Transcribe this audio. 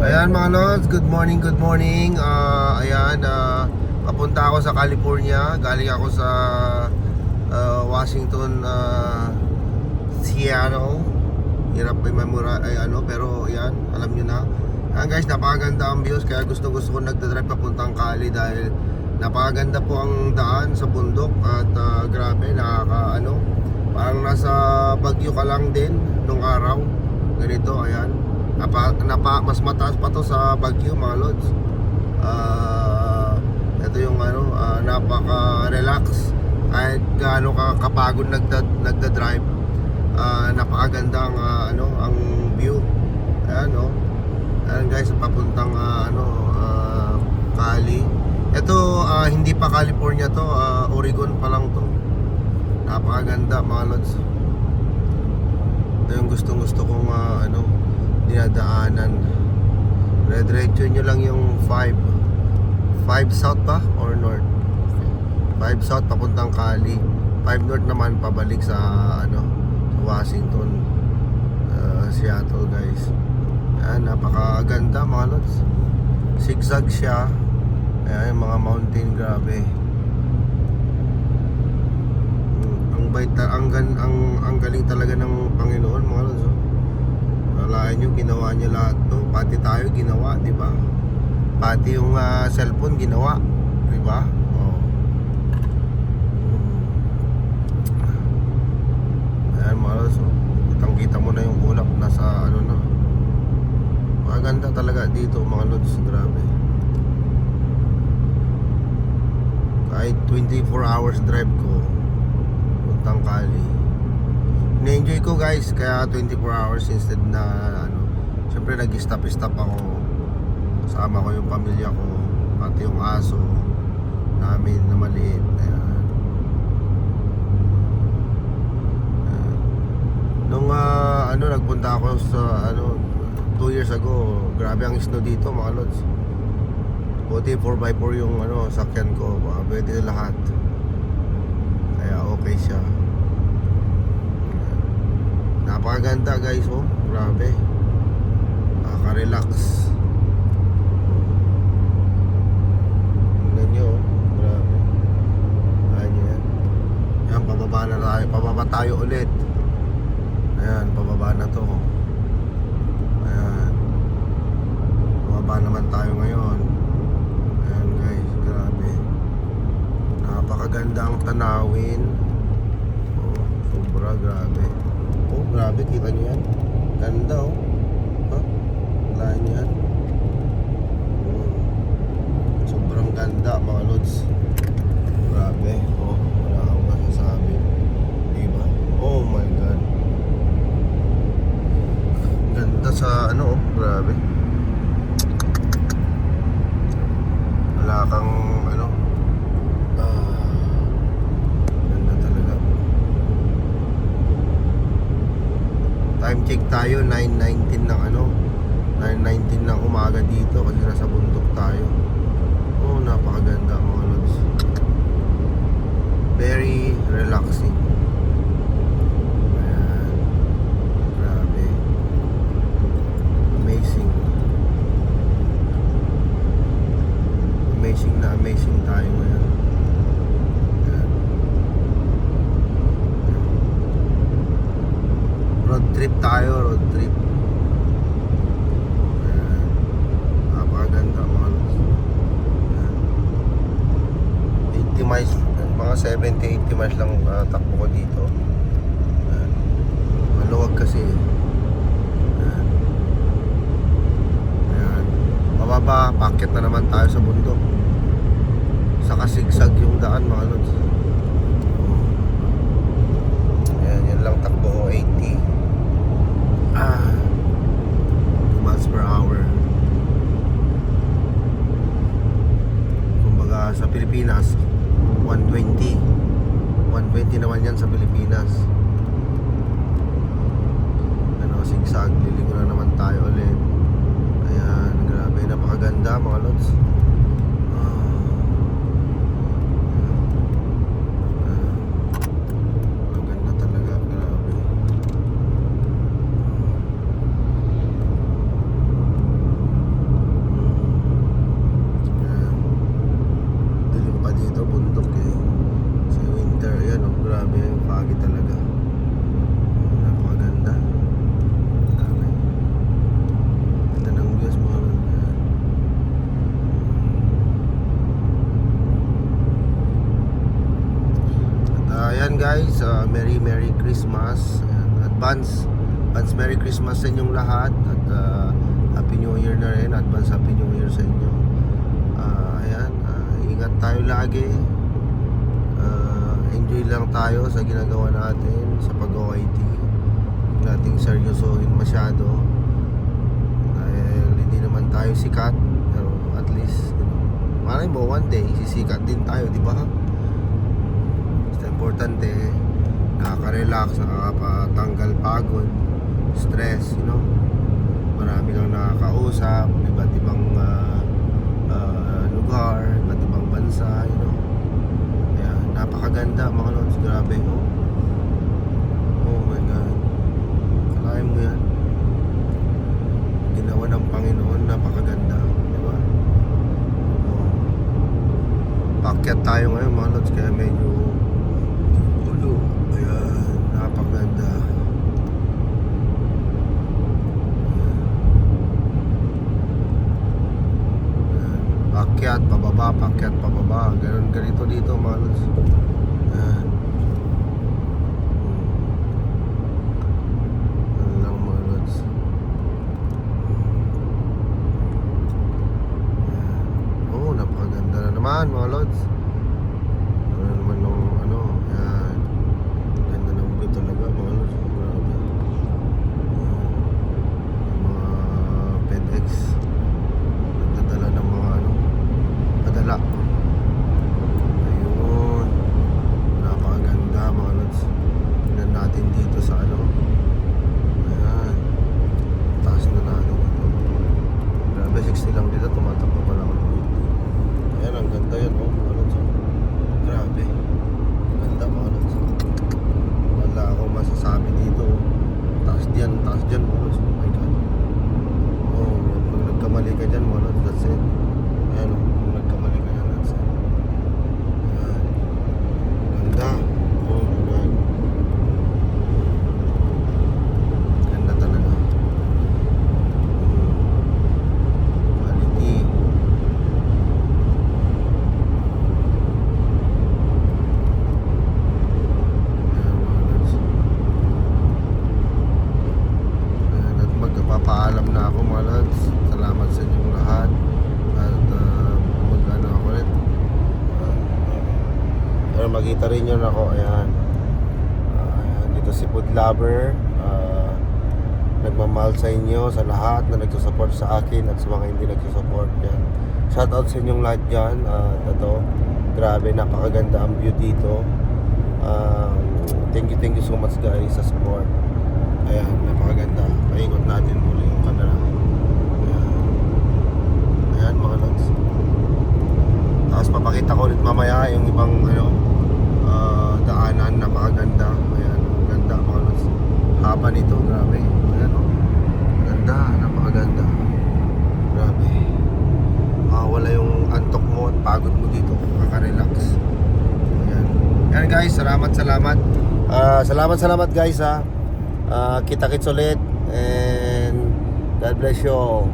Ayan mga lods, good morning, good morning. Papunta ako sa California. Galing ako sa Washington, Seattle. Hirap ay mamura ay ano, pero ayan, alam nyo na. Ayan guys, napakaganda ang views, kaya gusto ko nagdadrive papuntang Cali dahil napakaganda po ang daan sa bundok at grabe, parang nasa Baguio ka lang din nung araw. Ganito, ayan. Mas mataas pa to sa Baguio mga lods. Ito yung napaka-relax kahit gaano ka kapagod nagda-drive. Napakaganda ang view. Ayan ayan guys, papuntang Cali. Ito hindi pa California to, Oregon pa lang to. Napakaganda mga lods. Ito yung gustong-gusto kong dinadaanan. Diretso nyo lang yung 5 south pa or north? 5 south papuntang Cali, 5 north naman pabalik sa sa Washington, Seattle guys. Ayan, napakaganda mga lods. Zigzag siya. Ayan, yung mga mountain, grabe. Ang galing talaga ng Panginoon mga lods. Alain nyo, ginawa nyo lahat to. Pati tayo ginawa, di ba? Pati yung cellphone ginawa, di ba? Ayan mga lods, kitang kita mo na yung ulap nasa na. Maganda talaga dito mga lods, grabe. Kahit 24 hours drive ko puntang Cali, na-enjoy ko guys, kaya 24 hours instead na syempre nag-stop ako. Sama ko yung pamilya ko, pati yung aso namin na maliit. Ayan. Nung nagpunta ako sa 2 years ago, grabe ang snow dito mga lods. Buti 4x4 yung sakyan ko, pwede lahat. Kaya okay siya. Napakaganda guys, grabe. Nakaka-relax. Tingnan nyo, grabe. Ayan yan. Ayan, pababa na tayo. Pababa tayo ulit. Ayan, pababa na to. Ayan. Pababa naman tayo ngayon. Ayan guys, grabe. Napakaganda ang tanawin. Sobra grabe. Grabe, kita nyo yan. Ganda Wala nyo yan. Sobrang ganda mga lods. Grabe. Wala akong masasabi. Diba? Oh my god. Ganda sa grabe. Wala kang ganda talaga. Time check tayo, 9:19 ng 9:19 ng umaga dito kasi nasa bundok tayo. Napakaganda mga lods. Very relaxing. Ayan. Grabe. Amazing. Amazing na amazing tayo ngayon. Ayan. Road trip tayo, road trip. Ayan. Napakaganda mga lods. Ayan. 80 miles, mga 70-80 miles lang takbo ko dito. Ayan. Maluwag kasi. Ayan. Ayan. Pababa, packet na naman tayo sa bundok. Saka sigsag yung daan mga lods. Ayan, yan lang takbo ko, 80 miles per hour. Kumbaga sa Pilipinas 120 naman yan sa Pilipinas. Sigsag, liliko na naman tayo ulit. Ayan, grabe, napakaganda mga lods. Maganda talaga, grabe. guys, Merry Christmas. Ayan, advance Merry Christmas sa inyong lahat. At Happy New Year na rin. Advance Happy New Year sa inyo. Ayan, ingat tayo lagi. Enjoy lang tayo sa ginagawa natin sa pag-OIT. Huwag nating seryosohin masyado dahil hindi naman tayo sikat, pero at least malay mo one day sisikat din tayo, di ba? Basta importante nakaka-relax, nakakapatanggal pagod, stress, marami kang nakakausap, iba't ibang lugar, iba't ibang bansa, kaya napakaganda mga lods, grabe. Oh my God, kalahin mo yan, ginawa ng Panginoon, napakaganda, di ba? Paakyat tayo ngayon mga lods, kaya medyo ulo, ayan, napakaganda. Paakyat, pababa, ganito dito mga lods. Ayan. Ano lang mga lods. Oo, napakaganda na naman mga lods. Ano naman nung ayan. Ganda ng view talaga mga lods. Grabe. Yung mga FedEx nagdadala ng mga padala. Ayun, napakaganda mga lods. Tingnan natin dito sa ayan, taas na natin ito. Grabe, 60 lang dito, tumatakbo pa lang ako ng 80. Ayan, ang ganda yan mga lods. Grabe, ganda mga lods. Wala akong masasabi dito. Taas dyan mga lods. Oh my God. Pag nagkamali ka dyan mga lods, that's it. Ayan, kung nagkamali ka dyan, that's it. Ayan, ganda. Oh my God, ganda talaga. Quality. Ayan mga lods. Ayan, at magpapaalam na ako mga lods. Salamat sa inyong lahat. At magano ako ulit. Pero makita rin yun ako. Ayan. Ayan, dito si Food Lover. Nagmamahal sa inyo, sa lahat na nagsusupport sa akin at sa mga hindi nagsusupport. Yan. Shoutout sa inyong lahat dyan. Grabe, napakaganda ang view dito. Thank you so much guys sa support. Ayan, napakaganda. Paikot natin muli yung camera. Ayan mga lods. Tapos papakita ko ulit mamaya yung ibang daanan, napakaganda. Ayan, ganda mga lods. Haba nito, grabe. Ayan ganda, napakaganda. Grabe. Wala yung antok mo at pagod mo dito, makaka-relax. Ayan. Ayan guys, salamat. Salamat guys ha. Kita-kits ulit and God bless you all.